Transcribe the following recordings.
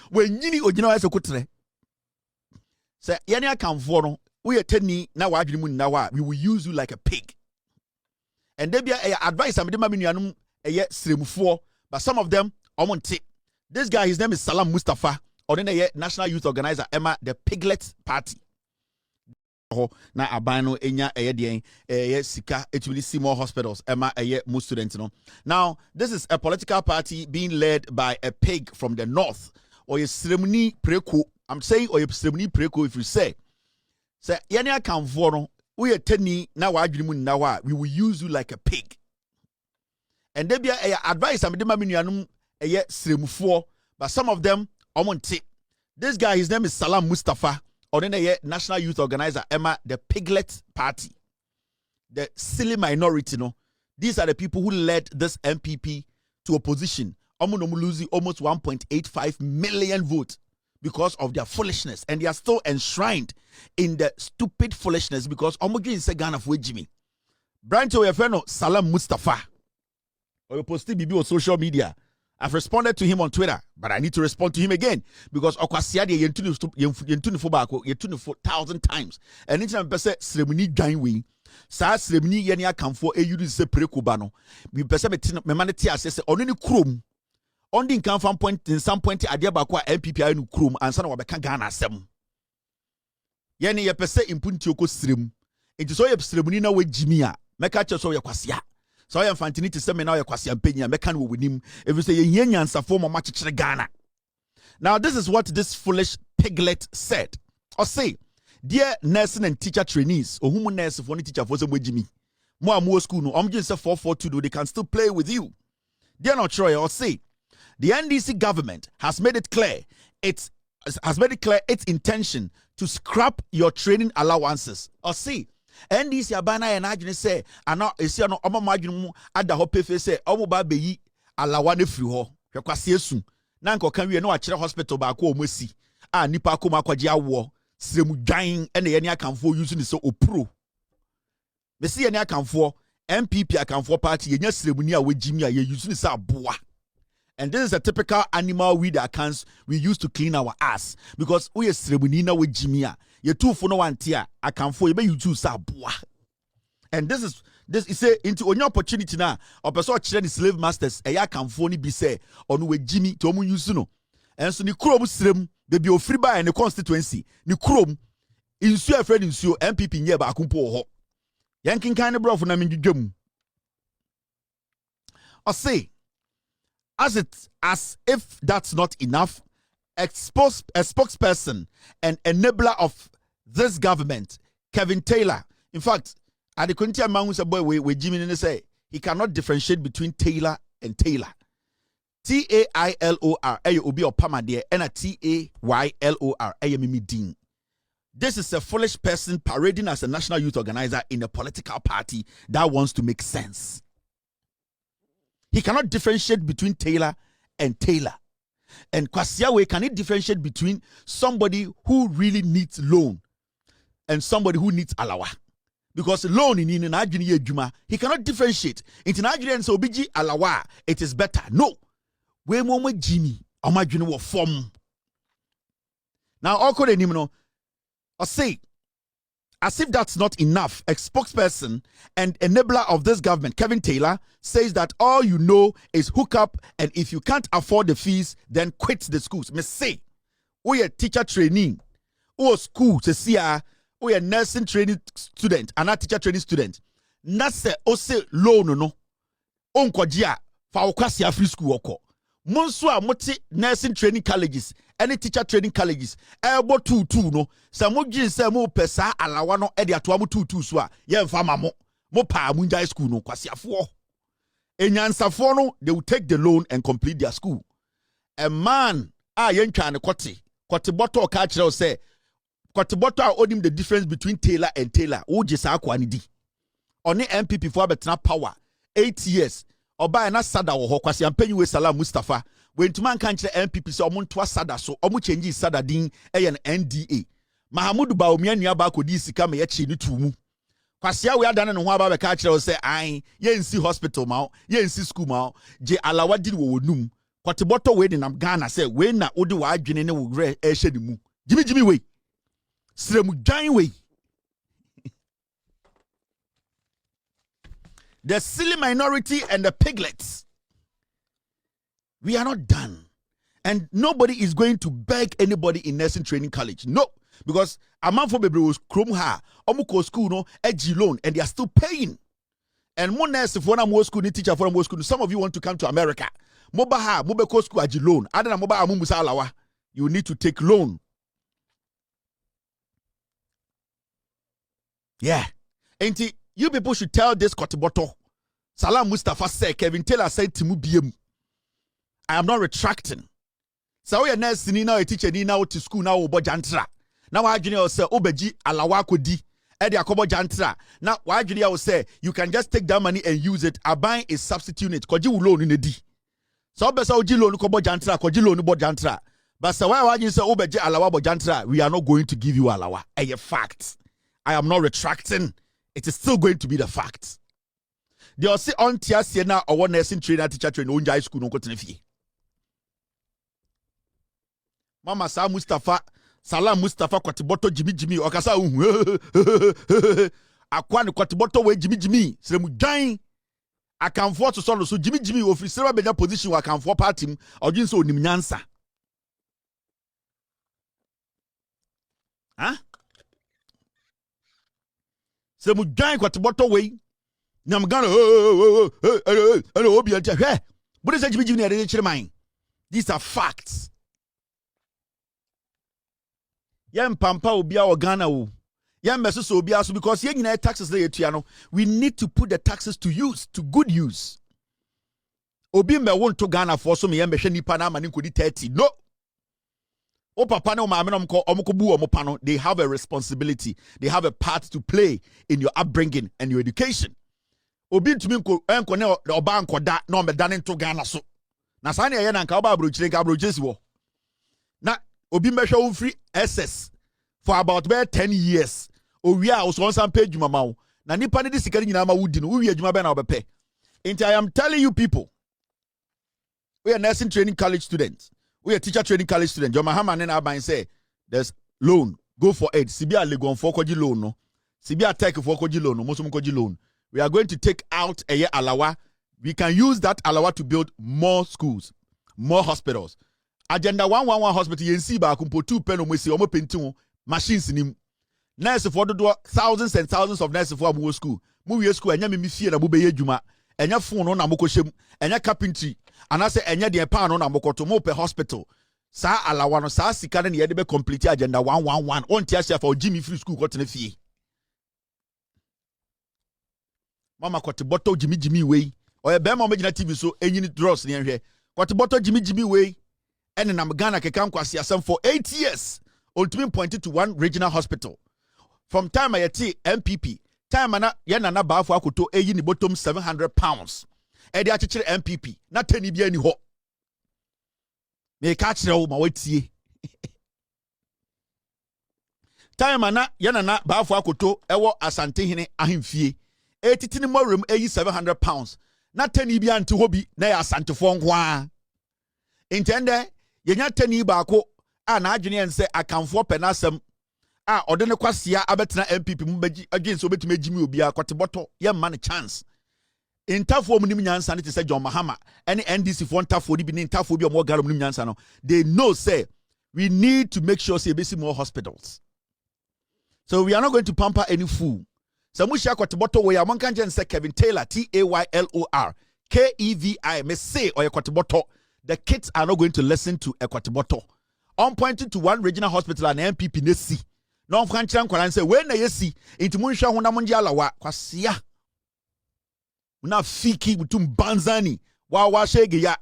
when yini ojina wa se kutre say yene akamfo no we tani na wa adwene mu na wa we will use you like a pig. And they be advice am de ma menuanum sremufo, but some of them omonte. This guy, his name is Salam Mustapha, or then national youth organizer Emma the Piglet Party. Na abano enya sika actually see more hospitals Emma more students, you know. Now this is a political party being led by a pig from the north, or a ceremony preko. I'm saying or a ceremony preko if you say yenya kamfo we tani na wa adwene mu na wa we will use you like a pig. And they be advice am de ma menuanum sremufo, but some of them omonte. This guy, his name is Salam Mustapha, or then national youth organizer Emma the Piglet Party. The silly minority, no. These are the people who led this NPP to opposition. Losing almost 1.85 million votes because of their foolishness, and they are still enshrined in the stupid foolishness because Omogi is a gun of Jimmy. Branch of your friend Salam Mustapha, or you posted BB on social media. I've responded to him on Twitter, but I need to respond to him again because Okwasiade yentuni fobako yentuni 1,000 times. And each time person ceremony gainwe, sa ceremony yeni akamfo eyudu se prekubano. We person me maneti asese onini krom. Ondi nkan fan point in some point Agyapong NPP anu krom ansa na wabeka Ghana asem. Yeni ye pese impunti oko ceremony. Enti so ye ceremony na we jimia. Meka che so ye kwasia. So I am fantini to say me now your kwasi ampenya mekan wo winim if you say ye nyansa form of match Ghana. Now this is what this foolish piglet said. Or say, dear nursing and teacher trainees, or whom nurse for teacher for some Jimmy. More school no just say 442 they can still play with you. Dear not Troy, or say the NDC government has made it clear its intention to scrap your training allowances. Or say NDC abana ya na adwene se ana esi no omama adwene mu ada ho pefe se omo ba beyi alawa na firi ho hwekwase esu na nkoka wie na wa kire hospital ba ko omosi a nipa akoma akwaje awo sremu dwan ene ye ne akamfo use ni se opro mesi ye ne akamfo NPP akamfo party ye nya sremu ni a wagimi a ye use ni se aboa. And this is a typical animal weed accounts we use to clean our ass because we are sremu na wagimi a ye two for no one tier akamfo ye be you sa aboa. And this is say into only opportunity now or person chire the slave masters e ya akamfo ni bi say onu wagimi to omu use no. And so ni krom srem they be ofri by in the constituency ni krom insu afred insu NPP nye ba akumpo ho yankin kan bro for na mindwam. I say as if that's not enough, a spokesperson and enabler of this government, Kevin Taylor. In fact, at the Nketia man who's a boy with Jimmy and say he cannot differentiate between Taylor and Taylor. Tailor obi opama there and a Taylor mimi dean. This is a foolish person parading as a national youth organizer in a political party that wants to make sense. He cannot differentiate between Taylor and Taylor. And Kwasiawe can he differentiate between somebody who really needs loan and somebody who needs alawa? Because loan in Nigeria Juma, he cannot differentiate. In Nigeria so bigi alawa, it is better. No. We momo Jimmy, omajuni form. Now all code no. I say, as if that's not enough, a spokesperson and enabler of this government, Kevin Taylor, says that all you know is hook up, and if you can't afford the fees, then quit the schools. Me say, we a teacher training, or school to see we a nursing training student, and a teacher training student. Nase ose loan no, onkojia fa okwasi free school oko. Monsua moti nursing training colleges, any teacher training colleges, elbow 2 no. Samujin se mo pesa alawa no edi atoa mo 2 so a ye mfa mamo. Mo pa munjai school no kwasiafo. Enyansafo no they will take the loan and complete their school. A man yen twa ne kote bottle ka kire say kote bottle a odim the difference between Taylor and Taylor. Wo gisa akwa ne di. Oni NPP for betna power 8 years. Oba na sada wo ho kwasi ampanyi we Salam Mustapha when tuman kan kire NPP so omonto sada so omo change sada din eye na NDA Mahamudu ba omia nua ba kodi sika me ye chi ni tumu kwasi awe adane no ho aba be ka kire wo say an ye nsi hospital ma ye nsi school ma je alawa di wo wonum Kwateboto we ni nam Ghana say we na odi wa adwene ne wo gre e hye ni mu. Jimi we. Sremu dwan we. The silly minority and the piglets. We are not done. And nobody is going to beg anybody in nursing training college. No. Because a man for baby was chrome ha, omuko school no, edgy loan, and they are still paying. And more nurse for more school, teacher for more school. Some of you want to come to America. Moba ha, mobile school edgy loan. Other than moba amumusa alawa, you need to take loan. Yeah. And you people should tell this Kotiboto. Salam Mustapha said, Kevin Taylor said to me, I am not retracting. So we are nurse ni now a teacher ni now to school now obo jantra. Now why junior say obeji alawa kodi e de akobo jantra. Now why junior will say you can just take that money and use it. Aban is substitute it. Koji loan in the di. So besa oji loan kobo jantra, koji loan bo jantra. But so why junior say obeji alawa bo jantra, we are not going to give you alawa. A fact. I am not retracting. It is still going to be the fact. They will say on tia siena or nursing trainer teacher trainer on high school no go tenefie. Mama Salam Mustapha Kwateboto Jimmy okasa akwa ne Kwateboto we Jimmy sremu dwan akamfo to so Jimmy ofiri srema benya position wa akamfo party m odwin so onim nyansa ha sremu dwan Kwateboto we nyam Ghana obi ante hwe budi se Jimmy na de chire man. These are facts. Yem pampa obia o Ghana o. Yem meso obia so because ye nyina taxes dey etua no. We need to put the taxes to use, to good use. Obi me won to Ghana for so me yem behwe nipa na amane kodi 30. No. O papa ne o maame no omko bu o mopa no, they have a responsibility. They have a part to play in your upbringing and your education. Obi ntumi enko ne oba nkoda na o me dane to Ghana so. Na sa ne ye na nka oba abrochire nka abrochire si wo. Na Obi Mesha free SS for about 10 years. We are also on some page mama. Na nipa ne disika nyina ma wudi no we adwuma be na obepe. Enti I am telling you people. We are nursing training college students. We are teacher training college students. Your Mahama and Aban say there's loan. Go for it. Sibia Legon for koji loan no. Sibia Tech for koji loan no. Mosum koji loan. We are going to take out a year alawa. We can use that alawa to build more schools, more hospitals. Agenda 111 hospital yensi ba kumpo 2 pen omwesi omo pentin machines nim nurse for do thousands and thousands of nurses for amu school mu wie school enya me fie na bo be yedwuma enya phone no na mokoshem enya carpentry anase enya de pan no na mokoto mo pe hospital sa alawa no sa sika ne ye de be complete agenda 111 on tia chef for Jimmy free school ko tena fie mama Kwateboto Jimmy we oye be ma magina TV so enyini dross ne hwe Kwateboto Jimmy we and in Ghana kekam kwasi asem for 8 years. Ultimately pointed to one regional hospital. From time I NPP, time ana yana baafo akoto eyi ni bottom £700. E de achichere NPP. Na tani bia ni ho. Me ka kire wo ma watie. Time ana yana baafo akoto ewo Asante hene ahemfie. Etiti ni morem eyi £700. Na tani bia nte ho bi na ya Asantefo nko a. Intende yenya tani baako a na adwene ense akamfo penasem a ode ne kwasia abetena NPP mu bagi agin so betime gimi obi a Kwateboto ye man chance intafo mu nim nyansa ne te se John Mahama ene NDC fo ntafo bi ne ntafo bi o mo garo mu nim nyansa no they know say we need to make sure say be more hospitals. So we are not going to pamper any fool. So mu share Kwateboto we amon kan je Kevin Taylor TAYLOR KEVI me say or Kwateboto. The kids are not going to listen to a Kwateboto. On pointing to one regional hospital and NPP nesi. No Franchan Kwaran say, when they see into Munsha Hunamunjalawa, Kwasia. Una fiki mutum banzani. Wa shege ya.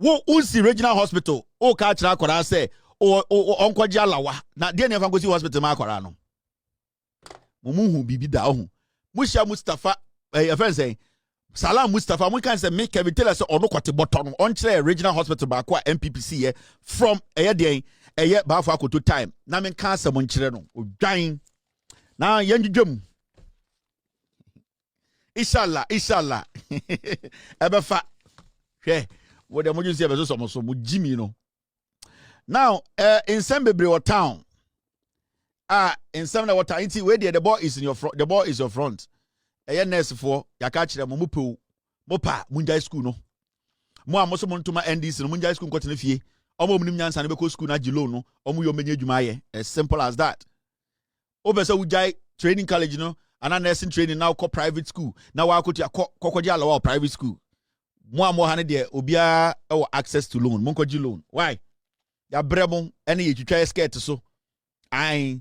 Wo unsi regional hospital. O kachra Kwaran say, o onkwa jalawa. Na dia never go see hospital ma Kwarano. Mumuhu bibi da ohu. Musha Mustapha, a friend saying, Salam Mustapha, we can say make Kevin Taylor say ono Kwateboto no on chere regional hospital ba kwa NPPC here from eye ba for akoto time na men kan say mon chere no odwan na yanjudwam inshallah ebefa hwe What the mojo say beso so mo Jimmy no. Now, in Sembebre town, in some water, where the ball is in your front, the ball is your front. A nurse for ya catch them mupu mopa munjai school no. Mo amoso montuma NDC no munjai school nkotene fie. Omo munim nyansa ne beko school na gilo no. Omo yo menye dwuma ye. As simple as that. Obesa wujai training college no, and nursing training now call private school. Now wa akoti kokoji alawa private school. Mo amo hane de obia access to loan. Monkoji loan. Why? Ya brebo ene ye twitwa skirt so. Ai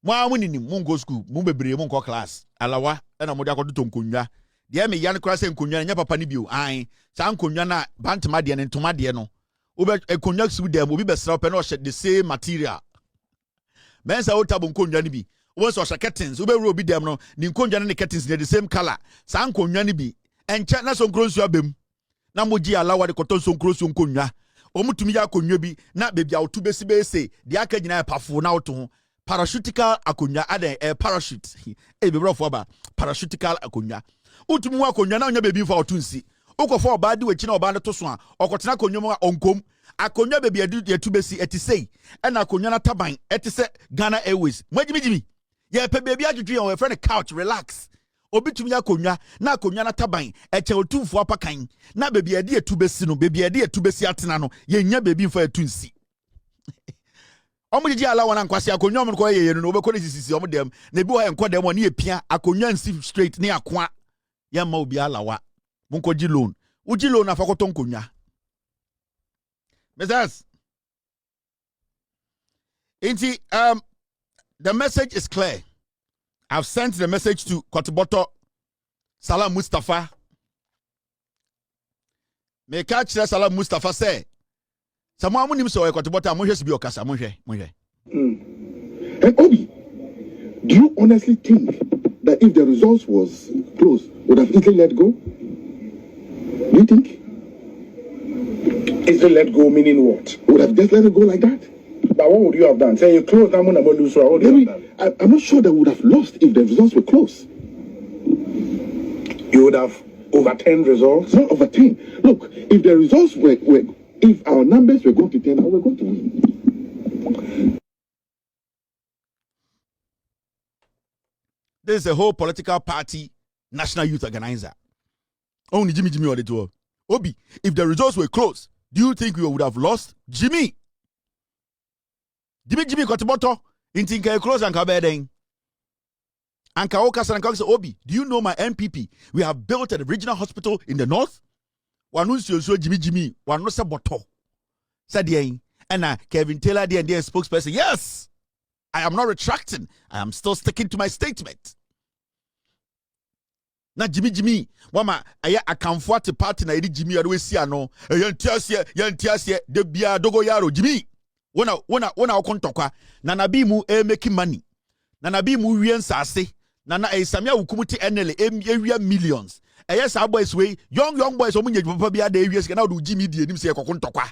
mo amunini mo go school, mo bebre mo nko class. Alawa ena mo de akodo nkonwa. De me yan kra se nkonwa nya papa ni bio. Ai sa nkonwa na bantama de ne ntoma de no. Obe nkonwa su dem obi besra pe na o the same material. Mensa o tabo nkonwa ni bi. Obo so curtains, obe ro obi dem no, ni nkonwa ne curtains de the same color. Sa nkonwa ni bi. Enche na so nkronsu abem. Na moji alawa de koton so nkronsu nkonwa. Omutumi ya akonwa bi na bebi a otu besi bese de aka nyina pafo na oto ho parachutical akonwa aden parachute be brofo ba parachutical akonwa utumi wa akonwa na onya bebi fa otu nsi ukofo oba de wachi na oba ne to so a okotena akonwa mu onkom akonwa bebi etu besi etisei na akonwa na taban etise Ghana Airways magimigimi ye pe bebi adwudwe on we friend couch relax obitumi akonwa na akonwa na taban eche otumfo apakan na bebi ade etu besi no bebi ade etu besi atena no ye nya bebi fa etu nsi omujiji ala wana nkwasi akonwa mo ko ye no obekọ sisi om dem na bi ho enko dem oni epia akonwa nsi straight ne akoa ya ma obi alawa monko gi loan ugi loan afakoto nkonwa Mrs. Inti the message is clear. I've sent the message to Kotiboto Salam Mustapha. Me catch Salam Mustapha say Samoa munim so Kotiboto amonhwe sibi okasa monhwe. And Obi, do you honestly think that if the results was close, would have easily let go? Do you think? Easily let go meaning what? Would have just let it go like that? But what would you have done? Say you close down when I'm lose, so what would you have done? I'm not sure that we would have lost if the results were close. You would have overturned results? Not overturned. Look, if the results were if our numbers were going to turn out, we're going to win. This is a whole political party, national youth organizer. Only Jimmy or the two. Obi, if the results were close, do you think we would have lost? Jimmy got bottle in Tinka close and Kabeding. And Kaokas and Kaokas Obi, do you know my NPP? We have built a regional hospital in the north. One who's so Jimmy, one no saboto. Said ye, and Kevin Taylor, the spokesperson. Yes, I am not retracting. I am still sticking to my statement. Na Jimmy, wama aya akamfo ate party na edi Jimmy ado esi ano. Yantiasie de bia dogo yaro Jimmy. Wona okontokwa na nabi mu make money. Na nabi mu wie nsase. Na esamia wukumuti NL ewia millions. Yes, our boys way young boys omunye papa bia da ewie sika na do Jimmy die nim se kokontokwa.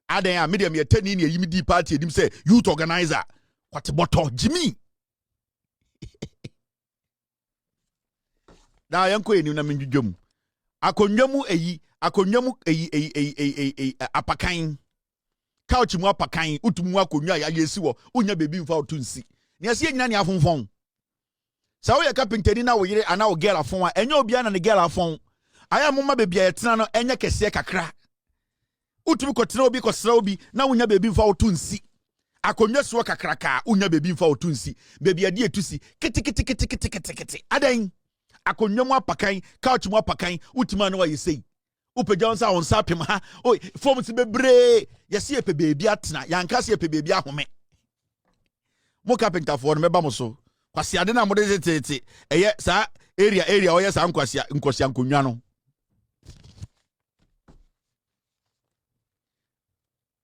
Aden a medium ye 10 ni yimi di party nim se youth organizer. What bottle Jimmy. Na yanko eni na menjudwam akonwamu apakan couch mu apakan utumu akonwa ya yesi wo unya bebi mfa otunsi ne ase nyina ne afonfon sa wo ye carpenter na wo yire ana wo girl afon a enya obi ana ne girl afon aya mumma bebi a yetena no enya kese kakra utumu kotena obi kosra obi na unya bebi mfa otunsi akonwa so kakraka unya bebi mfa otunsi bebi ade etusi kiti adan akonwa mu apakan couch mu apakan utima no wa yesei upegya onsa onsa pem ha oi form ti bebre yesi epe bebi atena yanka se epe bebi ahome mo carpenter for no meba mo so kwase ade na mo de tete eye sa area oye sa nkwase nkonwa no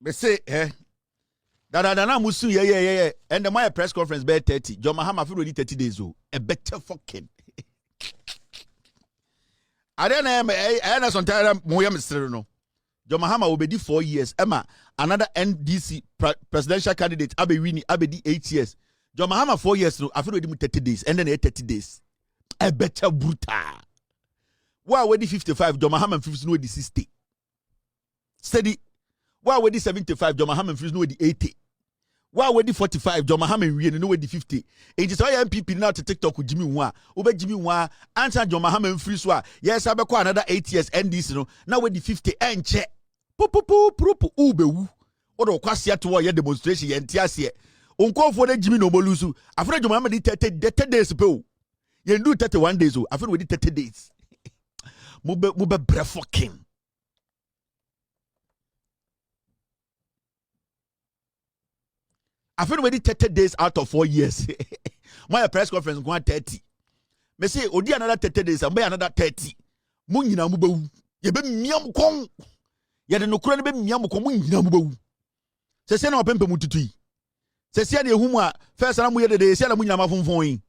be say na musu ye and my press conference be 30 John Mahama fi ready 30 days o a better fucking I don't know. I know sometimes Moya Mr. No. John Mahama will be 4 years. Emma, another NDC presidential candidate, Abedi 8 years. John Mahama 4 years. No, I feel ready 30 days, and then 30 days. A better brutal. Why already 55? John Mahama 50 no 60. Steady. Why would the 75 John Mahama freeze no the 80? Why would the 45 John Mahama Urine no the 50? It is all NPP now to TikTok with Jimmy Wa. Ube Jimmy Wa answer John Mahama freeze wa. Yes, I be kwa another 8 years NDC no. Now with the 50 and check. Pupu ube wu. Odo kwasi atu wa ye demonstration ye ntiase. Unko for the Jimmy no bolusu. After John Mahama di 30 days pe. You do 31 days. After we did 30 days. Mube brefucking. After we did 30 days out of 4 years. My press conference go on 30. Me say odi another 30 days and buy another 30. Mu nyina mu bawu. Ye be miam kon. Ye de no kura ne be miam kon mu nyina mu bawu. Se na opempe mu tutui. Se na ehu mu a first na mu ye de se na mu nyina ma fonfon yi.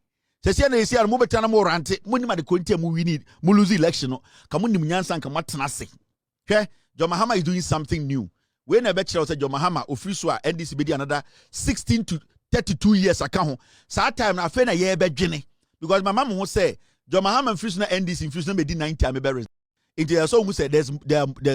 Se na esi na mu beta na mu rante. Mu ni ma de konti mu win mu lose election no. Ka mu nim nyansa nka matena se. Hwe John Mahama is doing something new. When I bet you say John Mahama official NDC be another 16 to 32 years account. So time na fe na ye be dwene because my mama who say John Mahama official NDC official be 90 am be it so who say there's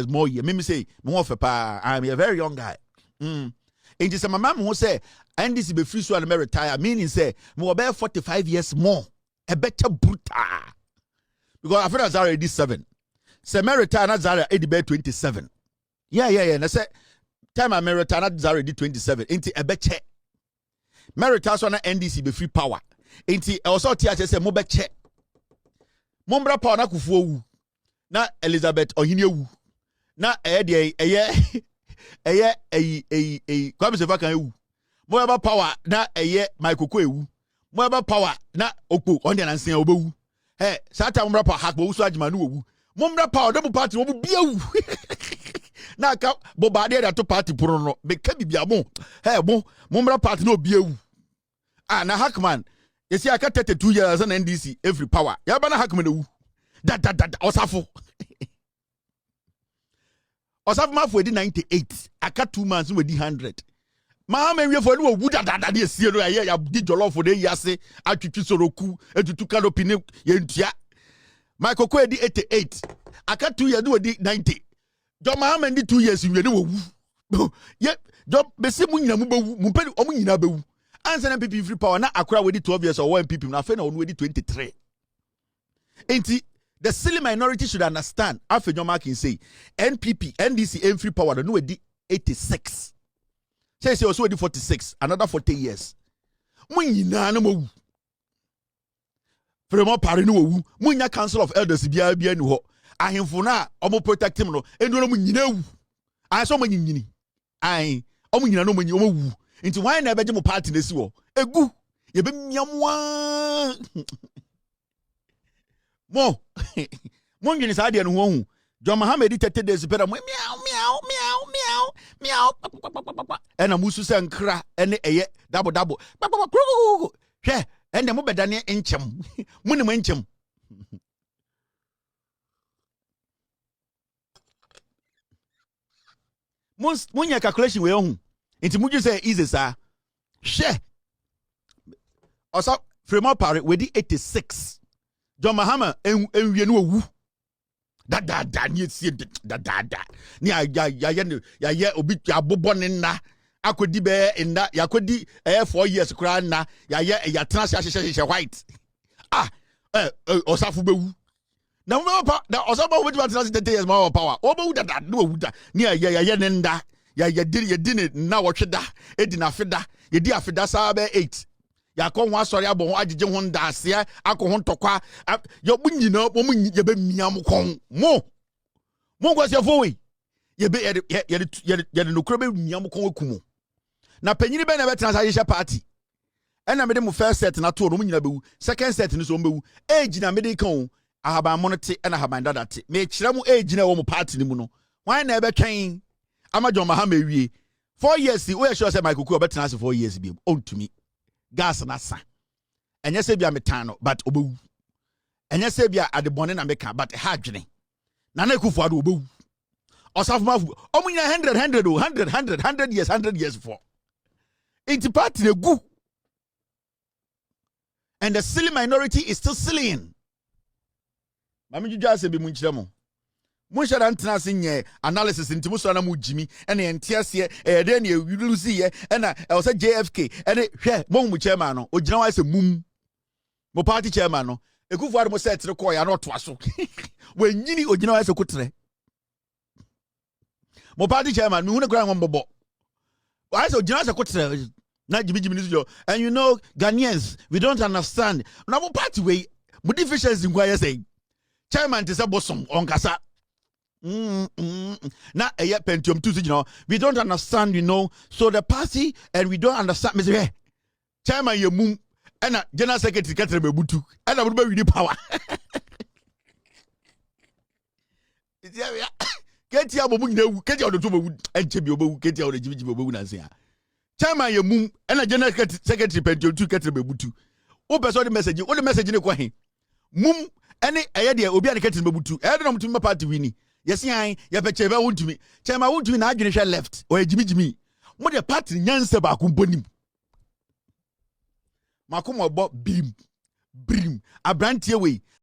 more year. Me say me want pa I'm a very young guy. It is my mama who say NDC be official and me retire meaning say me will be 45 years more. A better brutal. Because I feel that's already 7. Say me retire na Zara 27. Yeah. Na say time I retire na already 27. Inti ebeche. Me retire so na NDC be free power. Inti also tia say mo beche. Mombra power na kufuo wu. Na Elizabeth Ohini wu. Na kwame Sefa kan wu. Mo eba power na Michael Kwe wu. Mo eba power na Okpo on dey nansen obewu. Hey, sata mombra power hakbo wu so agima no wu. Mombra power double party wo bia wu. Na ka bobade da to party pro no be ka bibia mo hey mombra party no bia wu na Hackman you see aka 32 years na NDC every power ya ba na Hackman wu da osafo ma for 98 aka 2 months we di 100 Mahama we for no wu da dey sie no ya di jollof for dey yase atwitwi soroku etutu canopy ne ye ntua Michael Kwe di 88 aka 2 years we di 90 John Mahama ndi 2 years we no wu. Ye John be se mu nyina mu bewu, mu pedi o mu nyina bewu. Ansa na NPP free power na akura we di 12 years or 1 NPP na fe na onu we di 23. Enti the silly minority should understand. Afa John Markin say NPP NDC and free power no we di 86. Say also we di 46, another 40 years. Mu nyina na mu wu. Fremo pare no wu. Mu nya council of elders bia ni ho. Ahemfo na omo protect him no enu no nyina wu ai so mo nyinyini ai omo nyina no mo wu nti why na ebeje mo party na si wo egu ye be miamwa mo nyini sa de no hu John Mahama di 30 days pera mo meow ena musu se nkra ene eye double hwe ende mo bedane enchem mo ne mo enchem Munya calculation we ohun nti muju say easy sir share osa fremo pare we di 86 John Mahama enwie no wu da ni sie da ni ya obi abobo ne na akodi be nda yakodi 4 years kura na ya tena hye white osafu be wu na mo pa na osaba wo betwa tena 30 years ma power obo da no wu da ni ya nenda ya di na wotweda edi na afeda ye di afeda sa be 8 ya ko ho asori abo ho agege ho ndase akọ ho ntokwa yo bunyina mo ye be miam kon mo go se fo we ye be ye no kro be miam kon akumu na panyini be na be tena sa ye party ena me de mo first set na to no mo nyina be wu second set ni so mo be wu age na me de kan ahaba monete na haban dadate me kire mu age na wo mo party ni mu no wan na ebe twen ama John Mahama wie 4 years we sure say Michael Kwe obetena se 4 years bi Wontumi gas na sa enye se bia metano but obewu enye se bia adebone na meka but ha dwene na na ekufu ado obewu osafu mafu omunya 100 years for into party na gu and the silly minority is still sillying. Mami juju ase bi mu nkyeremo. Mo share antena sin analysis into mo so na mo jimi e na entiase e de na ewulusi ye e na e was JFK e de hwe mo mu chairman no ogina wa se mum mo party chairman no ekufu mo set re call ya no to aso wanyini ogina wa se kutre mo party chairman mi hu ne kra ngo mbobo wa se ogina wa se kutre na jimi ni so and you know Ghanaians we don't understand na mo party we mo deficiency ngwa ye say chairman te se bosom onkasa na pentium 2 you know we don't understand, you know, so the party and we don't understand me say chairman ye mum and general secretary Capt bebutu and I would be power Nketia bobu nyina Nketia odo to bobu enchebi obu Nketia odo jibi bobu na se chairman ye mum and general secretary pentium 2 Capt bebutu o person the message ne kwa he mum ene eye de obi an Capt bebutu e de no mutumi party wini. Yes, I peche ba Wontumi. Chema Wontumi na adwene hwe left or jimi. Mo de party nyanse ba kumponim. Makomo bo bim. Brim. Abrantie we.